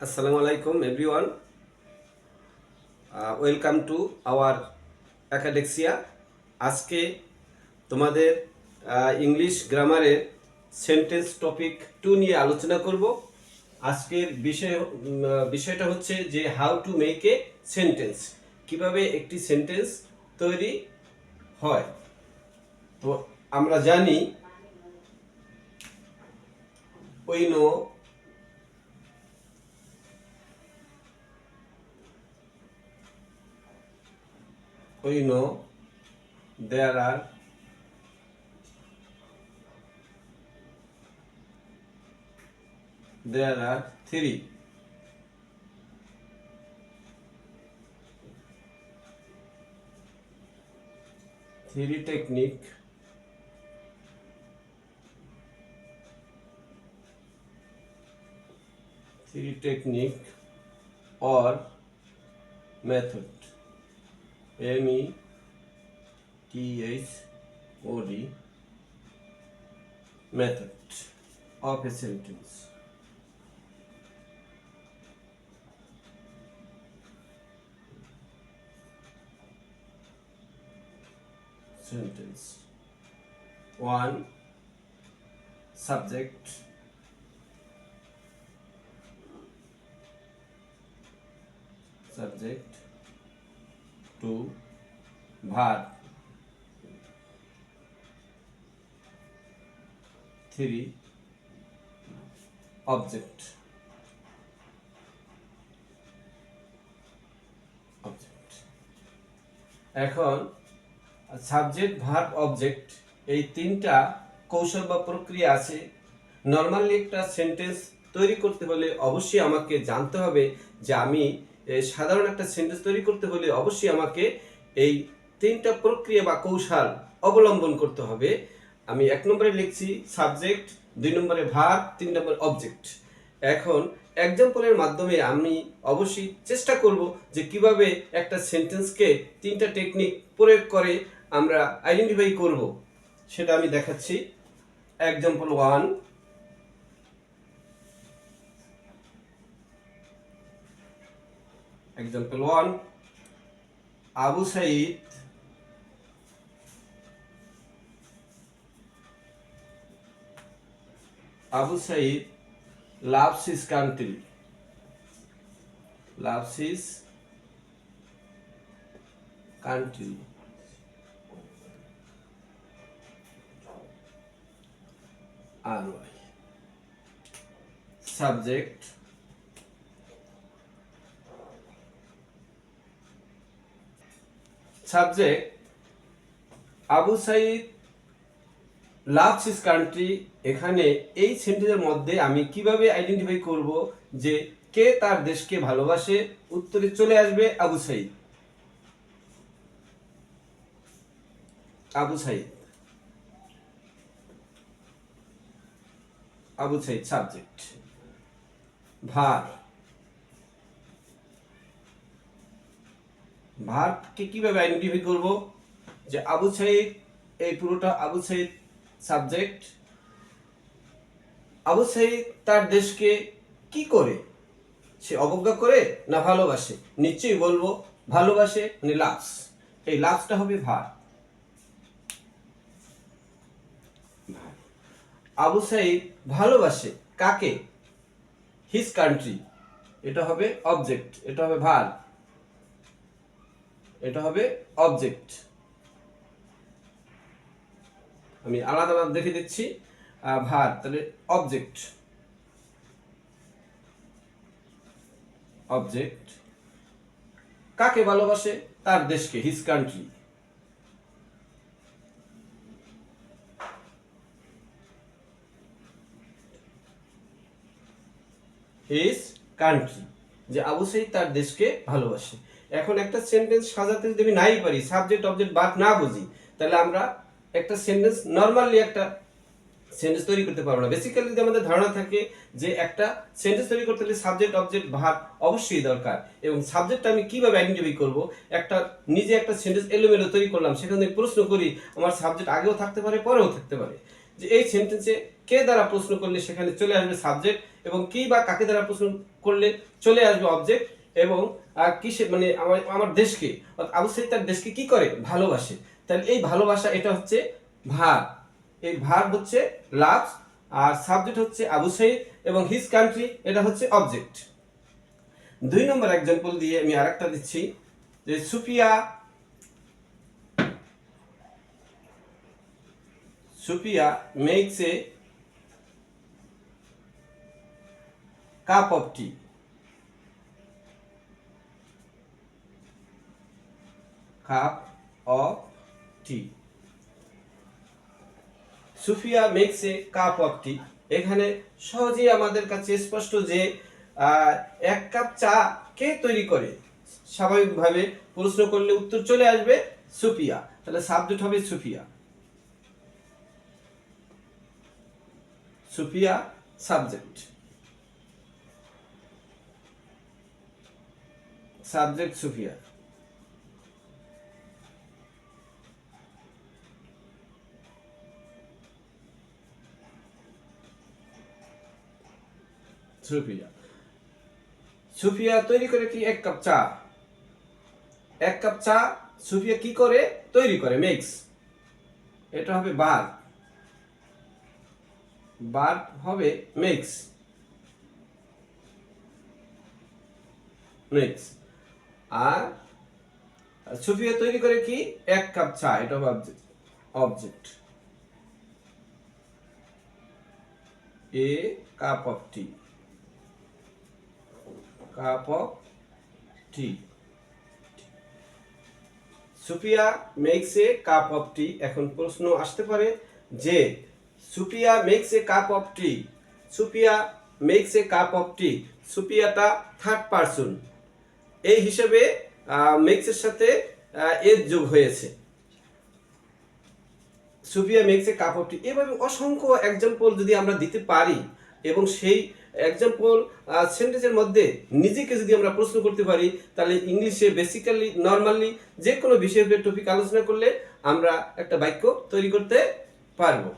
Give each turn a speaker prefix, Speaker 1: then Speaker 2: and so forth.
Speaker 1: Assalamu alaikum everyone. Welcome to our Acadexia. আজকে তোমাদের English গ্রামারের সেন্টেন্স টপিক 2 নিয়ে আলোচনা করব। আজকের বিষয়টা হচ্ছে যে how to make a sentence, কিভাবে একটি সেন্টেন্স তৈরি হয়। তো আমরা জানি we know there are three technique or method, METHOD, method of a sentence. One, subject. Two, verb. Three, object. এখন সাবজেক্ট, ভার্ব, অবজেক্ট এই তিনটা কৌশল বা প্রক্রিয়া আছে। নর্মালি একটা সেন্টেন্স তৈরি করতে হলে অবশ্যই আমাকে জানতে হবে যে আমি সাধারণ একটা সেন্টেন্স তৈরি করতে হলে অবশ্যই আমাকে এই তিনটা প্রক্রিয়া বা কৌশল অবলম্বন করতে হবে। আমি 1 নম্বরে লিখছি সাবজেক্ট, 2 নম্বরে ভার্ব, 3 নম্বরে অবজেক্ট। এখন এক্সাম্পলের মাধ্যমে আমি অবশ্যই চেষ্টা করব যে কিভাবে একটা সেন্টেন্সকে তিনটা টেকনিক প্রয়োগ করে আমরা আইডেন্টিফাই করব, সেটা আমি দেখাচ্ছি। Example 1, Abu Sayeed loves his country. RY. Subject, Abu Sayeed loves his country. এখানে এই সেন্টেন্সের মধ্যে আমি কিভাবে আইডেন্টিফাই করব যে কে তার দেশকে ভালোবাসে? উত্তরে চলে আসবে আবু সাইদ। সাবজেক্ট। ভার্বকে কিভাবে আইডেন্টিফাই করব যে আবু সাইদ, এই পুরোটা আবু সাইদ সাবজেক্ট। আবু সাইদ তার দেশকে কি করে? সে অবজ্ঞা করে না ভালোবাসে? নিশ্চয়ই বলবো ভালোবাসে, মানে লাভস। এই লাভসটা হবে ভার্ব। আবু সাইদ ভালোবাসে কাকে? His country. এটা হবে অবজেক্ট, এটা হবে ভার্ব, এটা হবে অবজেক্ট। আমি আলাদা আলাদা দেখে দিচ্ছি। ভার্ব, তাহলে অবজেক্ট কাকে ভালোবাসে? তার দেশকে, হিজ কান্ট্রি। হিজ কান্ট্রি, যে আবু সাইদ তার দেশকে ভালোবাসে। এখন একটা সেন্টেন্স সাজাতে যদি আমি নাই পারি, সাবজেক্ট অবজেক্ট ভার্ব না বুঝি, তাহলে আমরা একটা সেন্টেন্স নরমালি একটা সেন্টেন্স তৈরি করতে পারবো না। বেসিক্যালি যদি আমাদের ধারণা থাকে যে একটা সেন্টেন্স তৈরি করতে হলে সাবজেক্ট অবজেক্ট ভার্ব অবশ্যই দরকার, এবং সাবজেক্টটা আমি কিভাবে আইডেন্টিফাই করব? নিজে একটা সেন্টেন্স এলোমেলো তৈরি করলাম, সেখান থেকে প্রশ্ন করি, আমার সাবজেক্ট আগেও থাকতে পারে, পরেও থাকতে পারে। যে এই সেন্টেন্সে কে দ্বারা প্রশ্ন করলে সেখানে চলে আসবে সাবজেক্ট, এবং কি বা কাকে দ্বারা প্রশ্ন করলে চলে আসবে অবজেক্ট, এবং কিসে মানে আমার দেশকে, আবু সাইদ তার দেশকে কি করে, ভালোবাসে। তাহলে এই ভালোবাসা এটা হচ্ছে ভার্ব, এই ভার্ব হচ্ছে লাভস, আর সাবজেক্ট হচ্ছে আবু সাইদ, এবং হিজ কান্ট্রি এটা হচ্ছে অবজেক্ট। 2 নম্বর এক্সাম্পল দিয়ে আমি আরেকটা দিচ্ছি, যে Sufia makes a cup of tea. Cup of tea, Sufia makes a cup of tea. এখানে সহজেই আমাদের কাছে স্পষ্ট যে 1 কাপ চা কে তৈরি করে, স্বাভাবিকভাবে প্রশ্ন করলে উত্তর চলে আসবে সুফিয়া, তাহলে সাবজেক্ট হবে সুফিয়া। Sufia subject, subject Sufia. সুফিয়া, সুফিয়া তৈরি করে কি 1 কাপ চা। 1 কাপ চা সুফিয়া কি করে, তৈরি করে, মেক্স। এটা হবে ভার্ব, ভার্ব হবে মেক্স, মেক্স। আর সুফিয়া তৈরি করে কি 1 কাপ চা, এটা হবে object, object. A cup of tea, cup of tea. Sufia makes a cup of tea. এখন প্রশ্ন আসতে পারে যে Sufia makes a cup of tea, Sufia makes a cup of tea, সুফিয়াটা থার্ড পারসন, এই হিসেবে মেক্স এর সাথে এর যোগ হয়েছে, Sufia makes a cup of tea. এভাবে অসংখ্য এক্সাম্পল যদি আমরা দিতে পারি, এবং সেই এক্সাম্পল সেন্টেন্সের মধ্যে নিজেকে যদি আমরা প্রশ্ন করতে পারি, তাহলে ইংলিশে বেসিক্যালি নর্মালি যে কোনো বিষয়ের টপিক আলোচনা করলে আমরা একটা বাক্য তৈরি করতে পারবো।